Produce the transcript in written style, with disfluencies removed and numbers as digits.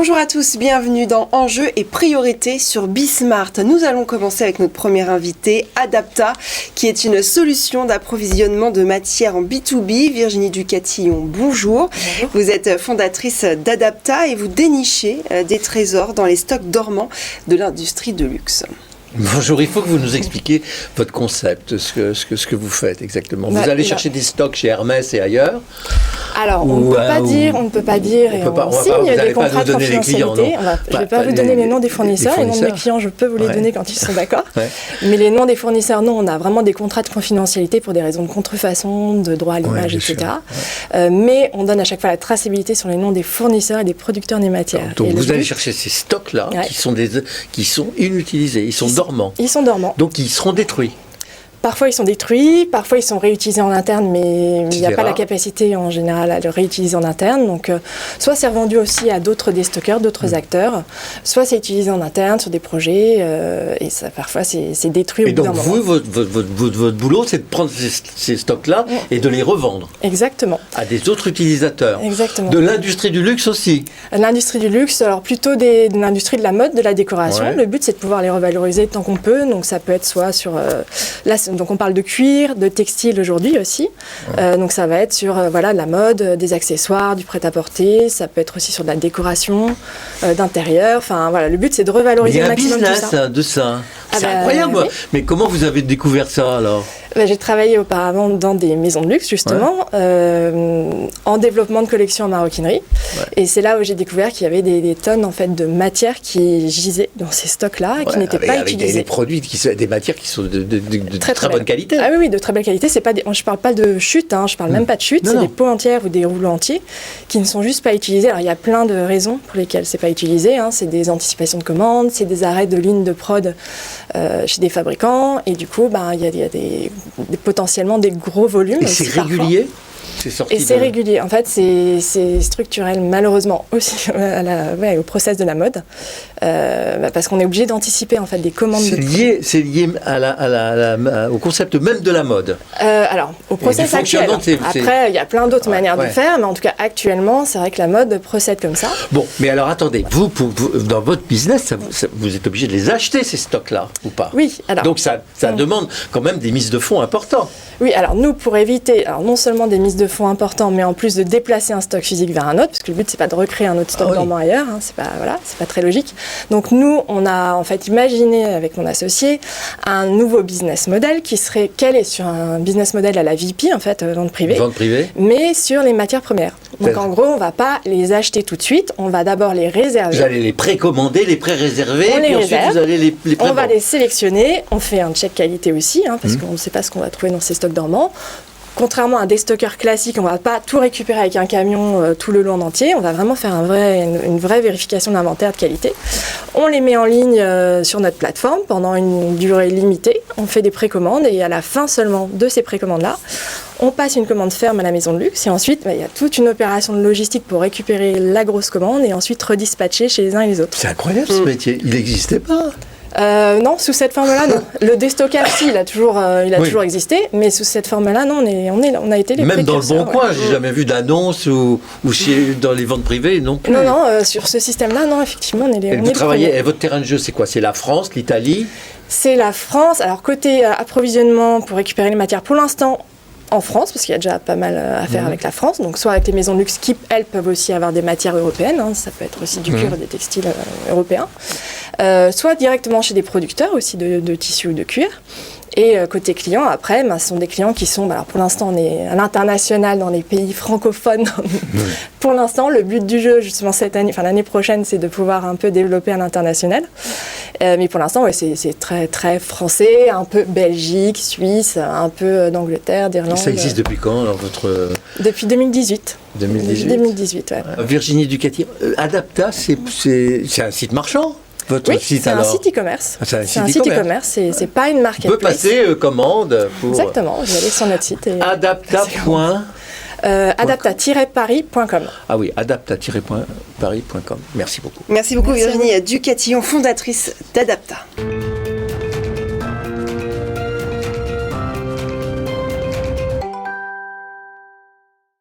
Bonjour à tous, bienvenue dans Enjeux et priorités sur Bismart. Nous allons commencer avec notre premier invité, Adapta, qui est une solution d'approvisionnement de matières en B2B. Virginie Ducatillon, bonjour. Bonjour. Vous êtes fondatrice d'Adapta et vous dénichez des trésors dans les stocks dormants de l'industrie de luxe. Bonjour, il faut que vous nous expliquiez votre concept, ce que vous faites exactement. Vous allez chercher des stocks chez Hermès et ailleurs? Alors, on ne peut pas dire et on signe des contrats de confidentialité. Je ne vais pas vous donner les noms des fournisseurs. Les noms des clients, je peux vous les donner quand ils sont d'accord. Mais les noms des fournisseurs, non, on a vraiment des contrats de confidentialité pour des raisons de contrefaçon, de droit à l'image, etc. Mais on donne à chaque fois la traçabilité sur les noms des fournisseurs et des producteurs des matières. Donc vous allez chercher ces stocks-là qui sont inutilisés, ils sont dormants. Ils sont dormants. Donc ils seront détruits. Parfois ils sont détruits, parfois ils sont réutilisés en interne, mais il n'y a pas la capacité en général à le réutiliser en interne. Donc soit c'est revendu aussi à d'autres déstockeurs, d'autres acteurs, soit c'est utilisé en interne sur des projets et ça, parfois c'est détruit au bout d'un moment. Et donc votre boulot, c'est de prendre ces stocks-là et de les revendre. Exactement. À des autres utilisateurs. Exactement. De l'industrie du luxe aussi. L'industrie du luxe, alors plutôt de l'industrie de la mode, de la décoration. Ouais. Le but c'est de pouvoir les revaloriser tant qu'on peut. Donc ça peut être soit sur donc on parle de cuir, de textile aujourd'hui aussi. Donc ça va être sur la mode, des accessoires, du prêt-à-porter. Ça peut être aussi sur de la décoration, d'intérieur. Enfin voilà, le but c'est de revaloriser le maximum tout ça. Il y a un business de ça. C'est incroyable. Oui. Mais comment vous avez découvert ça alors? J'ai travaillé auparavant dans des maisons de luxe justement, en développement de collections en maroquinerie. Ouais. Et c'est là où j'ai découvert qu'il y avait des tonnes en fait de matières qui gisaient dans ces stocks-là et qui n'étaient pas utilisées. Avec des produits, des matières qui sont de très bonne qualité. Ah oui, de très belle qualité. C'est pas je parle pas de chute, je parle même pas de chute. C'est des pots entières ou des rouleaux entiers qui ne sont juste pas utilisés. Alors il y a plein de raisons pour lesquelles c'est pas utilisé. C'est des anticipations de commandes, c'est des arrêts de lignes de prod chez des fabricants et du coup, il y a potentiellement des gros volumes. Et c'est régulier? C'est régulier. En fait, c'est structurel, malheureusement, aussi au process de la mode, parce qu'on est obligé d'anticiper en fait des commandes. C'est lié au concept même de la mode. Alors, au process actuel. Après, il y a plein d'autres manières de faire, mais en tout cas, actuellement, c'est vrai que la mode procède comme ça. Bon, mais alors attendez, vous dans votre business, vous êtes obligé de les acheter ces stocks-là ou pas? Oui. Alors. Donc ça demande quand même des mises de fonds importantes. Oui. Alors nous, pour éviter, non seulement des mises de fonds importants, mais en plus de déplacer un stock physique vers un autre, parce que le but c'est pas de recréer un autre stock dormant ailleurs, c'est pas très logique. Donc nous, on a en fait imaginé avec mon associé un nouveau business model qui serait calé sur un business model à la VP en fait, vente privée, mais sur les matières premières. Donc en gros, on va pas les acheter tout de suite, on va d'abord les réserver. Vous allez les précommander, les pré-réserver, puis ensuite vous allez les on va les sélectionner, on fait un check qualité aussi, parce qu'on ne sait pas ce qu'on va trouver dans ces stocks dormants. Contrairement à des stockeurs classiques, on ne va pas tout récupérer avec un camion tout le long entier. On va vraiment faire une vraie vérification d'inventaire de qualité. On les met en ligne sur notre plateforme pendant une durée limitée. On fait des précommandes et à la fin seulement de ces précommandes-là, on passe une commande ferme à la maison de luxe et ensuite, il y a toute une opération de logistique pour récupérer la grosse commande et ensuite redispatcher chez les uns et les autres. C'est incroyable ce métier. Il n'existait pas. Non, sous cette forme-là, non. Le déstockage, il a toujours existé, mais sous cette forme-là, non, on a été les même dans le Bon Coin, j'ai jamais jamais vu d'annonce ou dans les ventes privées non plus. Non, sur ce système-là, non, effectivement, on est les. Vous travaillez, et votre terrain de jeu, c'est quoi? C'est la France, l'Italie? C'est la France. Alors, côté approvisionnement pour récupérer les matières, pour l'instant, en France, parce qu'il y a déjà pas mal à faire avec la France, donc soit avec les maisons de luxe qui, elles, peuvent aussi avoir des matières européennes, ça peut être aussi du cuir ou des textiles européens, soit directement chez des producteurs aussi de tissus ou de cuir. Et côté client, après, ce sont des clients qui sont, alors pour l'instant, on est à l'international dans les pays francophones. Pour l'instant, le but du jeu, justement cette année, l'année prochaine, c'est de pouvoir un peu développer à l'international. Mais pour l'instant, c'est très, très français, un peu Belgique, Suisse, un peu d'Angleterre, d'Irlande. Ça existe depuis quand, alors, Depuis 2018. 2018, ouais. Virginie Ducatillon, Adapta, c'est un site marchand? C'est un site e-commerce. C'est un site e-commerce, c'est pas une marketplace. On peut passer commande pour... Exactement, vous allez sur notre site. Adapta-paris.com. Ah oui, adapta-paris.com. Merci beaucoup. Merci beaucoup Virginie Ducatillon, fondatrice d'Adapta.